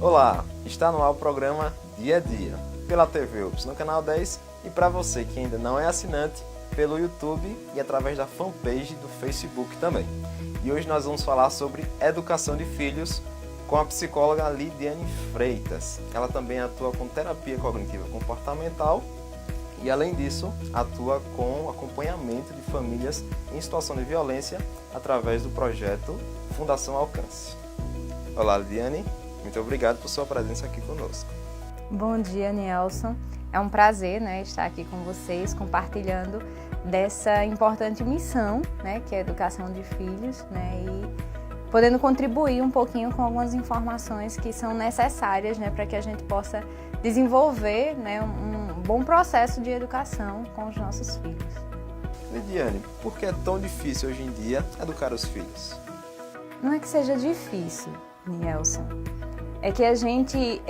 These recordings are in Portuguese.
Olá, está no ar o programa Dia a Dia, pela TV UPS no canal 10 e para você que ainda não é assinante, pelo YouTube e através da fanpage do Facebook também. E hoje nós vamos falar sobre educação de filhos com a psicóloga Lidiane Freitas. Ela também atua com terapia cognitiva comportamental e, além disso, atua com acompanhamento de famílias em situação de violência através do projeto Fundação Alcance. Olá, Lidiane. Muito obrigado por sua presença aqui conosco. Bom dia, Nelson. É um prazer, estar aqui com vocês, compartilhando dessa importante missão, que é a educação de filhos, e podendo contribuir um pouquinho com algumas informações que são necessárias, para que a gente possa desenvolver, um bom processo de educação com os nossos filhos. Lidiane, por que é tão difícil hoje em dia educar os filhos? Não é que seja difícil, Nelson. É que a gente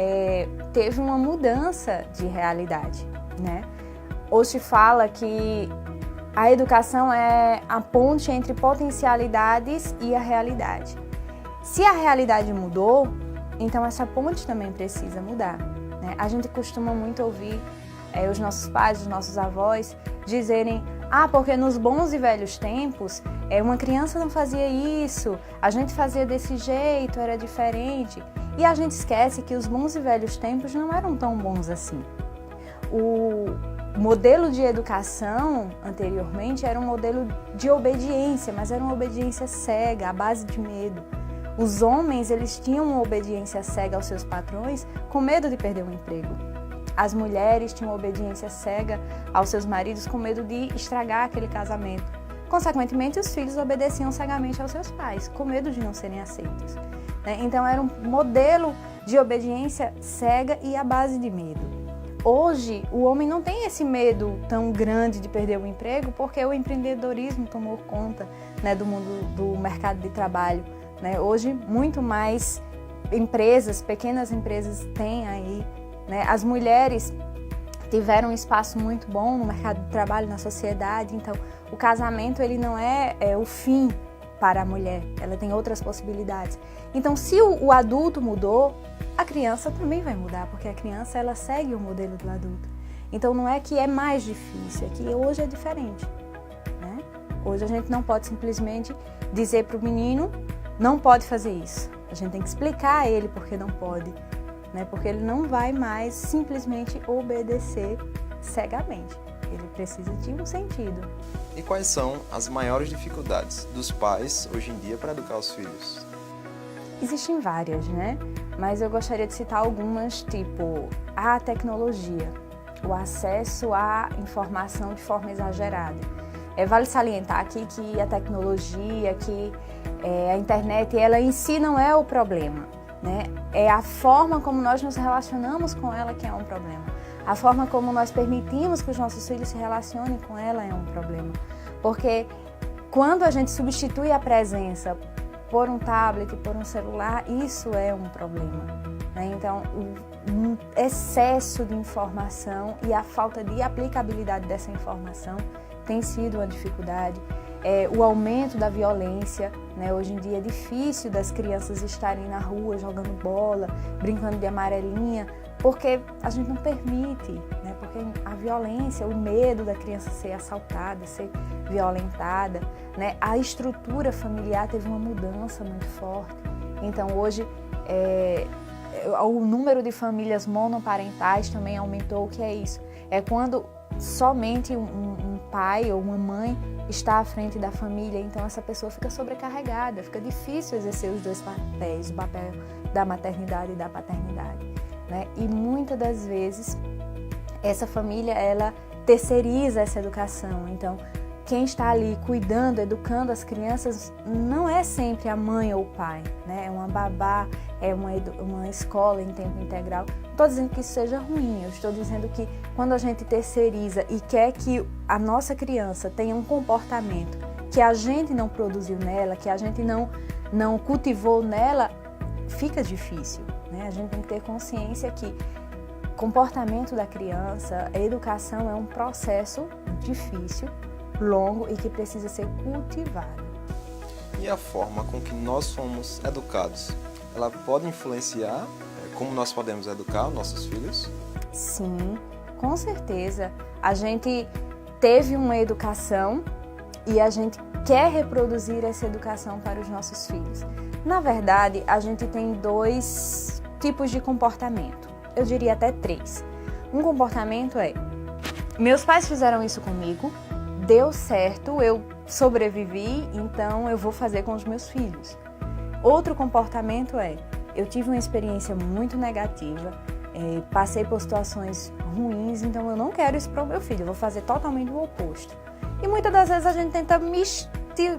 teve uma mudança de realidade, Hoje fala que a educação é a ponte entre potencialidades e a realidade. Se a realidade mudou, então essa ponte também precisa mudar, A gente costuma muito ouvir os nossos pais, os nossos avós dizerem: porque nos bons e velhos tempos, uma criança não fazia isso, a gente fazia desse jeito, era diferente. E a gente esquece que os bons e velhos tempos não eram tão bons assim. O modelo de educação, anteriormente, era um modelo de obediência, mas era uma obediência cega, à base de medo. Os homens, eles tinham uma obediência cega aos seus patrões, com medo de perder o emprego. As mulheres tinham uma obediência cega aos seus maridos, com medo de estragar aquele casamento. Consequentemente, os filhos obedeciam cegamente aos seus pais, com medo de não serem aceitos. Então, era um modelo de obediência cega e à base de medo. Hoje, o homem não tem esse medo tão grande de perder o emprego, porque o empreendedorismo tomou conta do mundo do mercado de trabalho. Hoje, muito mais empresas, pequenas empresas têm aí. As mulheres tiveram um espaço muito bom no mercado de trabalho, na sociedade. Então, o casamento ele não é o fim para a mulher, ela tem outras possibilidades. Então, se o adulto mudou, a criança também vai mudar, porque a criança ela segue o modelo do adulto. Então, não é que é mais difícil, é que hoje é diferente. Hoje a gente não pode simplesmente dizer para o menino: não pode fazer isso. A gente tem que explicar a ele porque não pode, porque ele não vai mais simplesmente obedecer cegamente. Ele precisa de um sentido. E quais são as maiores dificuldades dos pais hoje em dia para educar os filhos? Existem várias, mas eu gostaria de citar algumas, tipo a tecnologia, o acesso à informação de forma exagerada. Vale salientar aqui que a tecnologia, que a internet, ela em si não é o problema, É a forma como nós nos relacionamos com ela que é um problema. A forma como nós permitimos que os nossos filhos se relacionem com ela é um problema. Porque quando a gente substitui a presença por um tablet, por um celular, isso é um problema. Então, o excesso de informação e a falta de aplicabilidade dessa informação tem sido uma dificuldade. O aumento da violência, hoje em dia é difícil das crianças estarem na rua jogando bola, brincando de amarelinha, porque a gente não permite, porque a violência, o medo da criança ser assaltada, ser violentada, a estrutura familiar teve uma mudança muito forte. Então hoje o número de famílias monoparentais também aumentou. O que é isso? É quando somente um pai ou uma mãe está à frente da família, então essa pessoa fica sobrecarregada, fica difícil exercer os dois papéis, o papel da maternidade e da paternidade. E muitas das vezes essa família ela terceiriza essa educação. Então quem está ali cuidando, educando as crianças não é sempre a mãe ou o pai, É uma babá, é uma escola em tempo integral. Não estou dizendo que isso seja ruim, eu estou dizendo que quando a gente terceiriza e quer que a nossa criança tenha um comportamento que a gente não produziu nela, que a gente não cultivou nela, fica difícil. A gente tem que ter consciência que comportamento da criança, a educação é um processo difícil, longo e que precisa ser cultivado. E a forma com que nós somos educados, ela pode influenciar como nós podemos educar nossos filhos? Sim, com certeza. A gente teve uma educação e a gente quer reproduzir essa educação para os nossos filhos. Na verdade, a gente tem 2 tipos de comportamento. Eu diria até 3. Um comportamento é: meus pais fizeram isso comigo, deu certo, eu sobrevivi, então eu vou fazer com os meus filhos. Outro comportamento é: eu tive uma experiência muito negativa, passei por situações ruins, então eu não quero isso para o meu filho, eu vou fazer totalmente o oposto. E muitas das vezes a gente tenta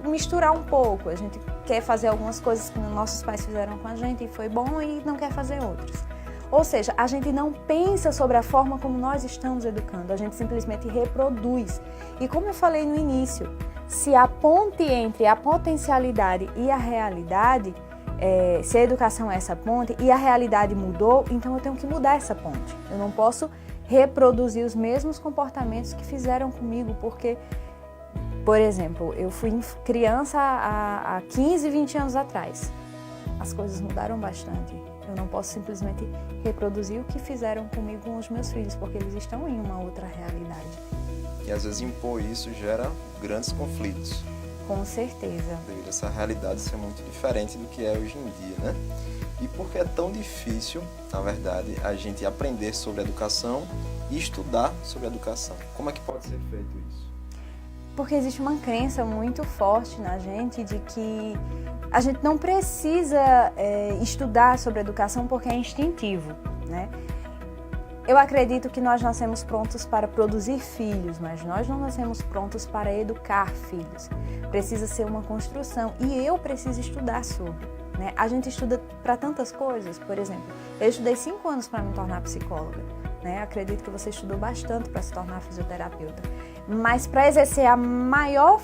misturar um pouco, a gente quer fazer algumas coisas que nossos pais fizeram com a gente e foi bom e não quer fazer outras. Ou seja, a gente não pensa sobre a forma como nós estamos educando, a gente simplesmente reproduz. E como eu falei no início, se a ponte entre a potencialidade e a realidade, se a educação é essa ponte e a realidade mudou, então eu tenho que mudar essa ponte. Eu não posso reproduzir os mesmos comportamentos que fizeram comigo, porque, por exemplo, eu fui criança há 15, 20 anos atrás. As coisas mudaram bastante. Eu não posso simplesmente reproduzir o que fizeram comigo com os meus filhos, porque eles estão em uma outra realidade. E às vezes impor isso gera grandes conflitos. Com certeza. Devido a essa realidade ser muito diferente do que é hoje em dia, né? E por que é tão difícil, na verdade, a gente aprender sobre educação e estudar sobre educação? Como é que pode ser feito isso? Porque existe uma crença muito forte na gente de que a gente não precisa estudar sobre educação porque é instintivo, né? Eu acredito que nós nascemos prontos para produzir filhos, mas nós não nascemos prontos para educar filhos. Precisa ser uma construção e eu preciso estudar sobre, né? A gente estuda para tantas coisas, por exemplo, eu estudei 5 anos para me tornar psicóloga, né? Acredito que você estudou bastante para se tornar fisioterapeuta, mas para exercer a maior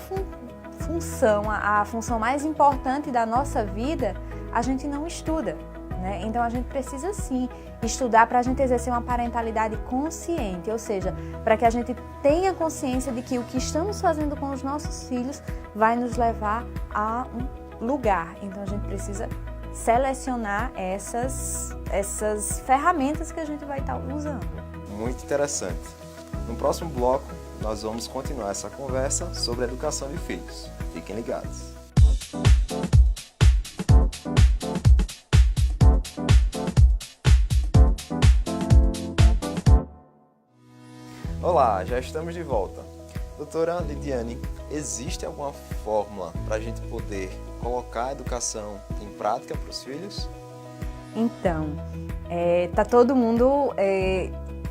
função, a função mais importante da nossa vida, a gente não estuda, né? Então a gente precisa sim estudar para a gente exercer uma parentalidade consciente, ou seja, para que a gente tenha consciência de que o que estamos fazendo com os nossos filhos vai nos levar a um lugar. Então a gente precisa selecionar essas ferramentas que a gente vai estar usando. Muito interessante. No próximo bloco, nós vamos continuar essa conversa sobre a educação de filhos. Fiquem ligados. Olá, já estamos de volta. Doutora Lidiane, existe alguma fórmula para a gente poder colocar a educação em prática para os filhos? Então, tá todo mundo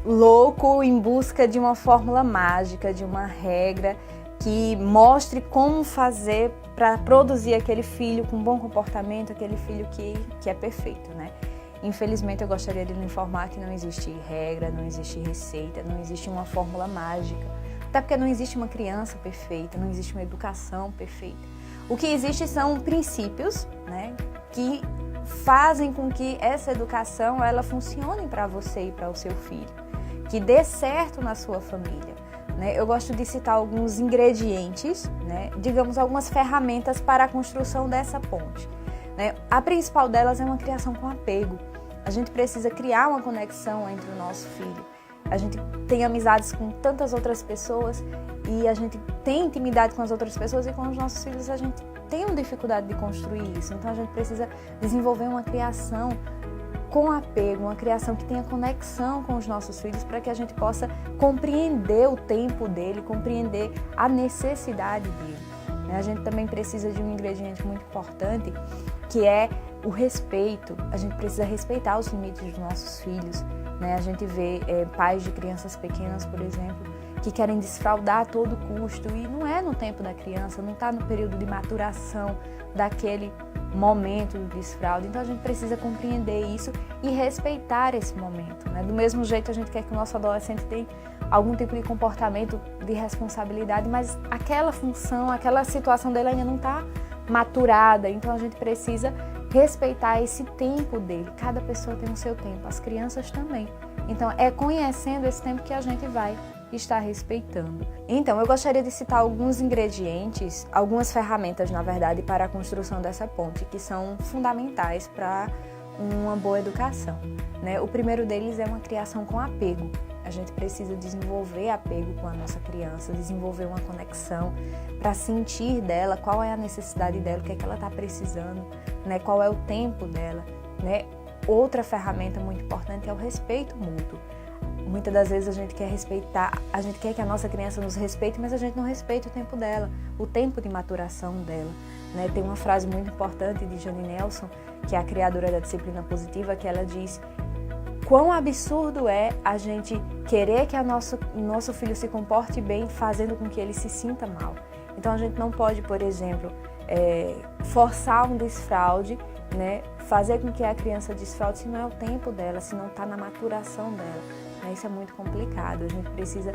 louco em busca de uma fórmula mágica, de uma regra que mostre como fazer para produzir aquele filho com bom comportamento, aquele filho que é perfeito, né? Infelizmente, eu gostaria de lhe informar que não existe regra, não existe receita, não existe uma fórmula mágica. Até porque não existe uma criança perfeita, não existe uma educação perfeita. O que existe são princípios, né, que fazem com que essa educação ela funcione para você e para o seu filho, que dê certo na sua família, né? Eu gosto de citar alguns ingredientes, né, digamos, algumas ferramentas para a construção dessa ponte, né? A principal delas é uma criação com apego. A gente precisa criar uma conexão entre o nosso filho. A gente tem amizades com tantas outras pessoas e a gente tem intimidade com as outras pessoas e com os nossos filhos a gente tem uma dificuldade de construir isso. Então a gente precisa desenvolver uma criação com apego, uma criação que tenha conexão com os nossos filhos para que a gente possa compreender o tempo dele, compreender a necessidade dele. A gente também precisa de um ingrediente muito importante, que é o respeito. A gente precisa respeitar os limites dos nossos filhos, né? A gente vê pais de crianças pequenas, por exemplo, que querem desfraldar a todo custo e não é no tempo da criança, não está no período de maturação daquele momento do desfraude. Então a gente precisa compreender isso e respeitar esse momento, né? Do mesmo jeito a gente quer que o nosso adolescente tenha algum tipo de comportamento de responsabilidade, mas aquela função, aquela situação dele ainda não está maturada, então a gente precisa respeitar esse tempo dele. Cada pessoa tem o seu tempo, as crianças também. Então é conhecendo esse tempo que a gente vai estar respeitando. Então eu gostaria de citar alguns ingredientes, algumas ferramentas, na verdade, para a construção dessa ponte, que são fundamentais para uma boa educação, né? O primeiro deles é uma criação com apego. A gente precisa desenvolver apego com a nossa criança, desenvolver uma conexão para sentir dela qual é a necessidade dela, o que é que ela está precisando, né? Qual é o tempo dela, né? Outra ferramenta muito importante é o respeito mútuo. Muitas das vezes a gente quer respeitar, a gente quer que a nossa criança nos respeite, mas a gente não respeita o tempo dela, o tempo de maturação dela, né? Tem uma frase muito importante de Jane Nelson, que é a criadora da disciplina positiva, que ela diz: quão absurdo é a gente querer que nosso filho se comporte bem, fazendo com que ele se sinta mal. Então a gente não pode, por exemplo, forçar um desfraude, né? Fazer com que a criança desfraude se não é o tempo dela, se não está na maturação dela. Né? Isso é muito complicado. A gente precisa...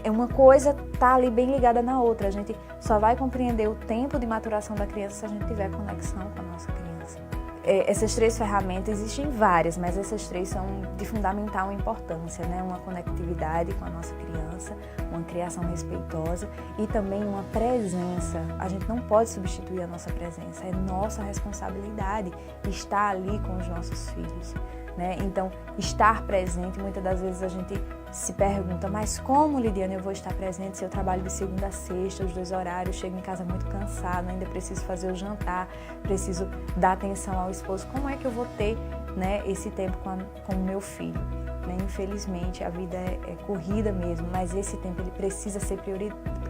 uma coisa está ali bem ligada na outra. A gente só vai compreender o tempo de maturação da criança se a gente tiver conexão com a nossa criança. Essas 3 ferramentas, existem várias, mas essas 3 são de fundamental importância, né? Uma conectividade com a nossa criança, uma criação respeitosa e também uma presença. A gente não pode substituir a nossa presença, é nossa responsabilidade estar ali com os nossos filhos, né? Então, estar presente, muitas das vezes a gente se pergunta, mas como, Lidiane, eu vou estar presente se eu trabalho de segunda a sexta, os 2 horários, chego em casa muito cansado, ainda preciso fazer o jantar, preciso dar atenção ao esposo, como é que eu vou ter, né, esse tempo com o meu filho? Né? Infelizmente, a vida é corrida mesmo, mas esse tempo ele precisa ser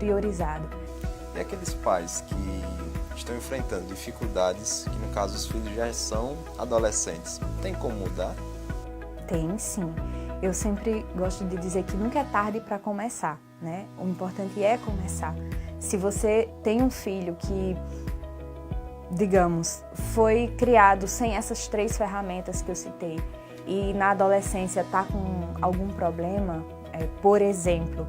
priorizado. E aqueles pais que estão enfrentando dificuldades, que no caso os filhos já são adolescentes, tem como mudar? Tem sim. Eu sempre gosto de dizer que nunca é tarde para começar, né? O importante é começar. Se você tem um filho que, digamos, foi criado sem essas 3 ferramentas que eu citei e na adolescência está com algum problema, por exemplo,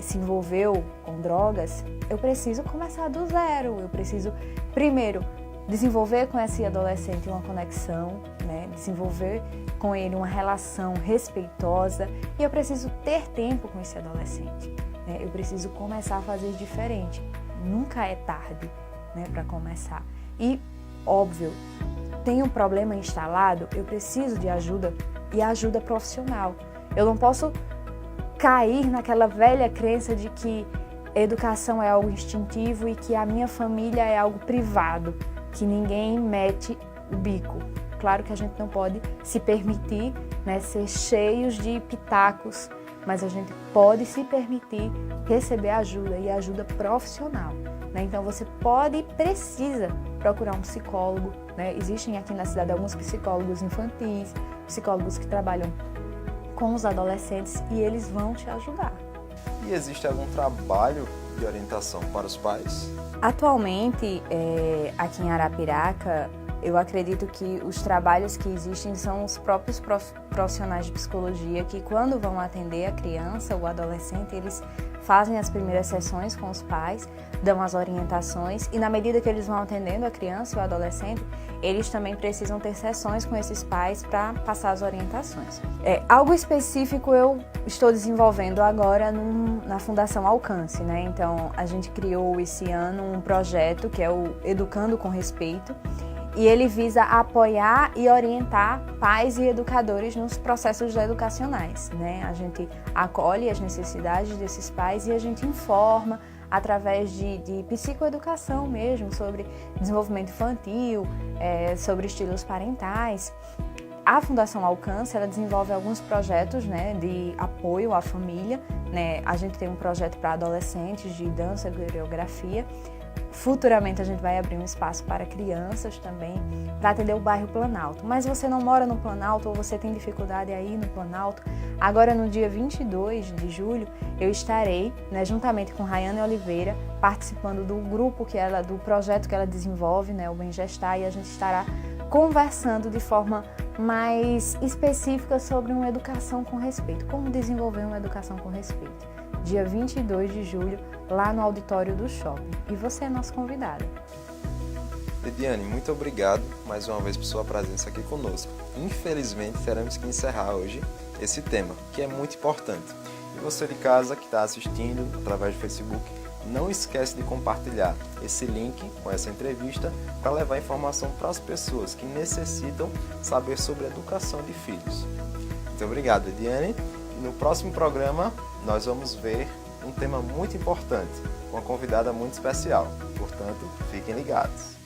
se envolveu com drogas, eu preciso começar do zero. Eu preciso, primeiro, desenvolver com esse adolescente uma conexão, né? Desenvolver com ele uma relação respeitosa e eu preciso ter tempo com esse adolescente, né? Eu preciso começar a fazer diferente. Nunca é tarde, né, para começar. E, óbvio, tem um problema instalado, eu preciso de ajuda e ajuda profissional. Eu não posso cair naquela velha crença de que educação é algo instintivo e que a minha família é algo privado, que ninguém mete o bico. Claro que a gente não pode se permitir, né, ser cheios de pitacos, mas a gente pode se permitir receber ajuda e ajuda profissional, né? Então você pode e precisa procurar um psicólogo, né? Existem aqui na cidade alguns psicólogos infantis, psicólogos que trabalham com os adolescentes e eles vão te ajudar. E existe algum trabalho de orientação para os pais? Atualmente, aqui em Arapiraca, eu acredito que os trabalhos que existem são os próprios profissionais de psicologia que, quando vão atender a criança ou adolescente, eles fazem as primeiras sessões com os pais, dão as orientações e, na medida que eles vão atendendo a criança ou adolescente, eles também precisam ter sessões com esses pais para passar as orientações. Algo específico eu estou desenvolvendo agora na Fundação Alcance, né? Então, a gente criou esse ano um projeto que é o Educando com Respeito, e ele visa apoiar e orientar pais e educadores nos processos educacionais, né? A gente acolhe as necessidades desses pais e a gente informa através de psicoeducação mesmo, sobre desenvolvimento infantil, sobre estilos parentais. A Fundação Alcance, ela desenvolve alguns projetos, né, de apoio à família, né? A gente tem um projeto para adolescentes de dança e coreografia. Futuramente a gente vai abrir um espaço para crianças também, para atender o bairro Planalto. Mas você não mora no Planalto ou você tem dificuldade aí no Planalto, agora no dia 22 de julho eu estarei, né, juntamente com Rayane Oliveira, participando do grupo do projeto que ela desenvolve, né, o Bem Gestar, e a gente estará conversando de forma mais específica sobre uma educação com respeito, como desenvolver uma educação com respeito. Dia 22 de julho, lá no auditório do shopping. E você é nosso convidado. Lidiane, muito obrigado mais uma vez por sua presença aqui conosco. Infelizmente, teremos que encerrar hoje esse tema, que é muito importante. E você de casa que está assistindo através do Facebook, não esquece de compartilhar esse link com essa entrevista para levar informação para as pessoas que necessitam saber sobre a educação de filhos. Muito obrigado, Ediane. E no próximo programa nós vamos ver um tema muito importante, uma convidada muito especial. Portanto, fiquem ligados.